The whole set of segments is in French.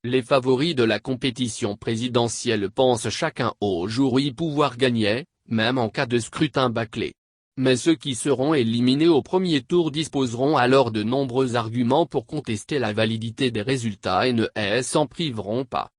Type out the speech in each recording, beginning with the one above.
Les favoris de la compétition présidentielle pensent chacun au jour y pouvoir gagner, même en cas de scrutin bâclé. Mais ceux qui seront éliminés au premier tour disposeront alors de nombreux arguments pour contester la validité des résultats et ne s'en priveront pas.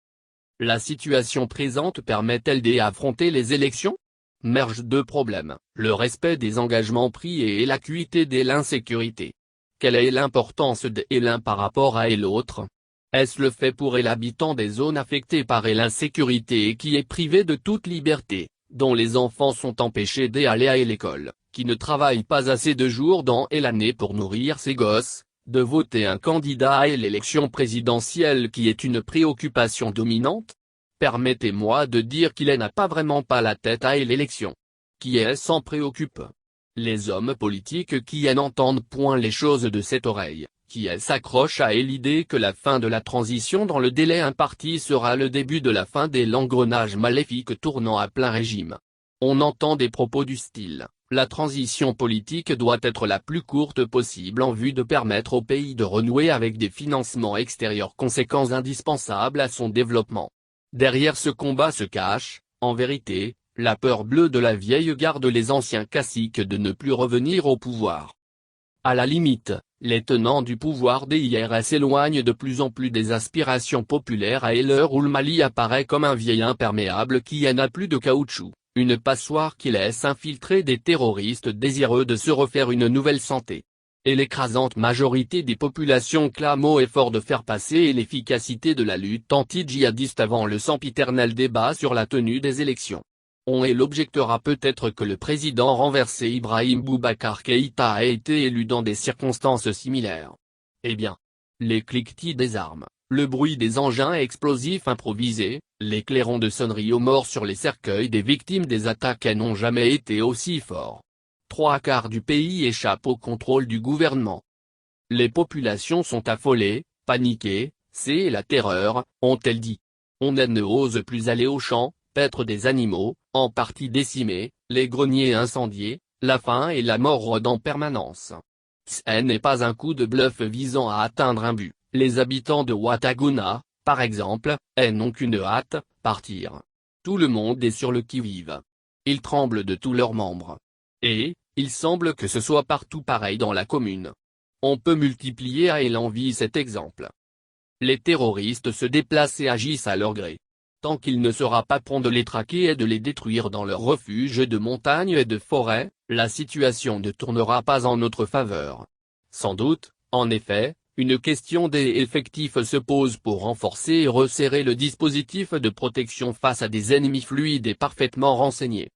La situation présente permet-elle d'affronter les élections? Mergent deux problèmes, le respect des engagements pris et l'acuité de l'insécurité. Quelle est l'importance de l'un par rapport à l'autre? Est-ce le fait pour l'habitant des zones affectées par l'insécurité et qui est privé de toute liberté, dont les enfants sont empêchés d'aller à l'école, qui ne travaillent pas assez de jours dans l'année pour nourrir ses gosses, de voter un candidat à l'élection présidentielle qui est une préoccupation dominante? Permettez-moi de dire qu'il n'a pas vraiment pas la tête à l'élection. Qui s'en préoccupe? Les hommes politiques qui n'entendent point les choses de cette oreille, qui s'accrochent à l'idée que la fin de la transition dans le délai imparti sera le début de la fin de l'engrenage maléfique tournant à plein régime. On entend des propos du style: la transition politique doit être la plus courte possible en vue de permettre au pays de renouer avec des financements extérieurs conséquents indispensables à son développement. Derrière ce combat se cache, en vérité, la peur bleue de la vieille garde, les anciens caciques, de ne plus revenir au pouvoir. À la limite, les tenants du pouvoir d'hier s'éloignent de plus en plus des aspirations populaires à l'heure où le Mali apparaît comme un vieil imperméable qui n'a plus de caoutchouc, une passoire qui laisse infiltrer des terroristes désireux de se refaire une nouvelle santé. Et l'écrasante majorité des populations clame haut et fort de faire passer l'efficacité de la lutte anti-djihadiste avant le sempiternel débat sur la tenue des élections. On l'objectera peut-être que le président renversé Ibrahim Boubacar Keïta a été élu dans des circonstances similaires. Eh bien, les cliquetis des armes, le bruit des engins explosifs improvisés, les clairons de sonnerie aux morts sur les cercueils des victimes des attaques n'ont jamais été aussi forts. 3/4 du pays échappe au contrôle du gouvernement. Les populations sont affolées, paniquées, c'est la terreur, ont-elles dit. On ne ose plus aller aux champs, paître des animaux, en partie décimés, les greniers incendiés, la faim et la mort rôdent en permanence. Ce n'est pas un coup de bluff visant à atteindre un but. Les habitants de Ouattaguna, par exemple, n'ont qu'une hâte: partir. Tout le monde est sur le qui-vive. Ils tremblent de tous leurs membres. Et, il semble que ce soit partout pareil dans la commune. On peut multiplier à l'envi cet exemple. Les terroristes se déplacent et agissent à leur gré. Tant qu'il ne sera pas prompt de les traquer et de les détruire dans leurs refuges de montagne et de forêt, la situation ne tournera pas en notre faveur. Sans doute, en effet, une question d'effectifs se pose pour renforcer et resserrer le dispositif de protection face à des ennemis fluides et parfaitement renseignés.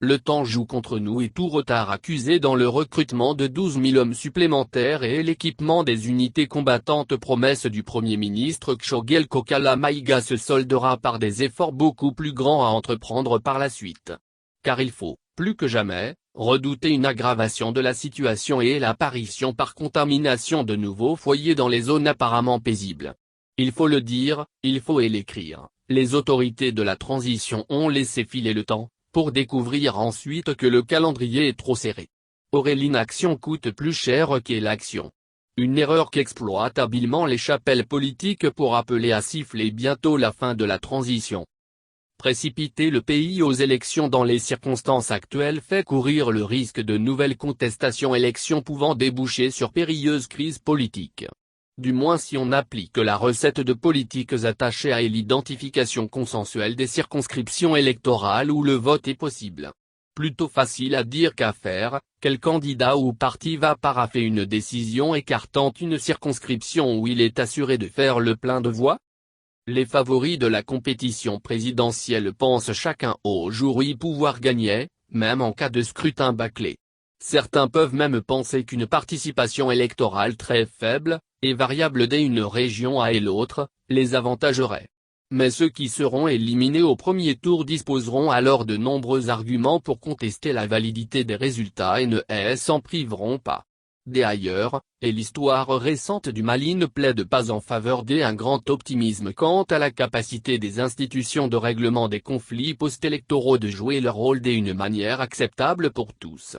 Le temps joue contre nous et tout retard accusé dans le recrutement de 12 000 hommes supplémentaires et l'équipement des unités combattantes promesse du Premier ministre Tchoguel Kokala Maïga se soldera par des efforts beaucoup plus grands à entreprendre par la suite. Car il faut, plus que jamais, redouter une aggravation de la situation et l'apparition par contamination de nouveaux foyers dans les zones apparemment paisibles. Il faut le dire, il faut l'écrire, les autorités de la transition ont laissé filer le temps, pour découvrir ensuite que le calendrier est trop serré. Or l'inaction coûte plus cher que l'action. Une erreur qu'exploitent habilement les chapelles politiques pour appeler à siffler bientôt la fin de la transition. Précipiter le pays aux élections dans les circonstances actuelles fait courir le risque de nouvelles contestations, élections pouvant déboucher sur périlleuse crise politique. Du moins si on applique la recette de politiques attachées à l'identification consensuelle des circonscriptions électorales où le vote est possible. Plutôt facile à dire qu'à faire, quel candidat ou parti va paraffer une décision écartant une circonscription où il est assuré de faire le plein de voix? Les favoris de la compétition présidentielle pensent chacun au jour y pouvoir gagner, même en cas de scrutin bâclé. Certains peuvent même penser qu'une participation électorale très faible, et variable d'une région à l'autre, les avantagerait. Mais ceux qui seront éliminés au premier tour disposeront alors de nombreux arguments pour contester la validité des résultats et ne s'en priveront pas. D'ailleurs, l'histoire récente du Mali ne plaide pas en faveur d'un grand optimisme quant à la capacité des institutions de règlement des conflits post-électoraux de jouer leur rôle d'une manière acceptable pour tous.